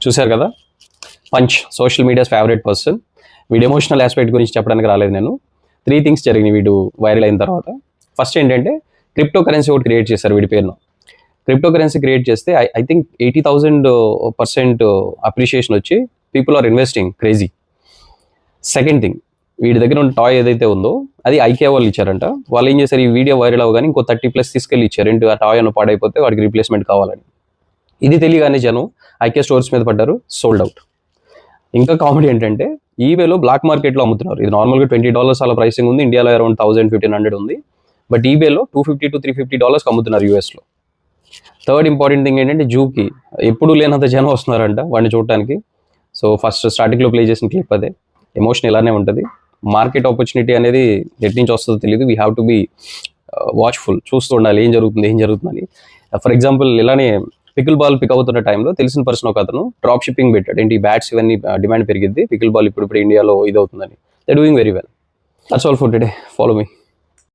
చూశారు కదా, punch social medias favourite person. వీడి ఎమోషనల్ ఆస్పెక్ట్ గురించి చెప్పడానికి రాలేదు నేను. 3 థింగ్స్ జరిగినాయి వీడు వైరల్ అయిన తర్వాత. ఫస్ట్ ఏంటంటే క్రిప్టో కరెన్సీ ఒకటి క్రియేట్ చేశారు వీడి పేరును. క్రిప్టో కరెన్సీ క్రియేట్ చేస్తే ఐ థింక్ 80,000% అప్రిషియేషన్ వచ్చి people are investing crazy. Second thing, వీడి దగ్గర ఉన్న టాయ్ ఏదైతే ఉందో అది ఐకియా వాళ్ళు ఇచ్చారంట. వాళ్ళు ఏం చేశారు, ఈ వీడియో వైరల్ అవ్వగానే ఇంకో 30+ తీసుకెళ్ళి ఇచ్చారు. ఏంటి, ఆ టాయ్ అన్న పాడైపోతే వాడికి రీప్లేస్మెంట్ కావాలని. ఇది తెలియగానే జనం ఐకియా స్టోర్స్ మీద పడ్డారు, సోల్డ్ అవుట్. ఇంకా కామెడీ ఏంటంటే ఈబేలో బ్లాక్ మార్కెట్లో అమ్ముతున్నారు. ఇది నార్మల్గా $20 అలా ప్రైసింగ్ ఉంది, ఇండియాలో అరౌండ్ 1,000-1,500 ఉంది. బట్ ఈబేలో $250 to $350 అమ్ముతున్నారు యూఎస్లో. థర్డ్ ఇంపార్టెంట్ థింగ్ ఏంటంటే జూకి ఎప్పుడు లేనంత జనం వస్తున్నారంట వాడిని చూడటానికి. సో ఫస్ట్ స్టార్టింగ్లో ప్లే చేసిన క్లిప్ అదే. ఎమోషన్ ఇలానే ఉంటుంది. మార్కెట్ ఆపర్చునిటీ అనేది ఎటు నుంచి వస్తుందో తెలియదు. We have to be watchful, చూస్తూ ఉండాలి ఏం జరుగుతుందని. ఫర్ ఎగ్జాంపుల్ ఇలానే పికిల్ బాల్ పిక్ అవుతున్న టైంలో తెలిసిన పర్సన్ ఒక అతను డ్రాప్ షిప్పింగ్ పెట్టాడు. ఏంటి, బ్యాట్స్ ఇవన్నీ డిమాండ్ పెరిగిద్ది, పికిల్ బాల్ ఇప్పుడు ఇండియాలో ఇది అవుతుందని. They doing very well. That's all for today. Follow me.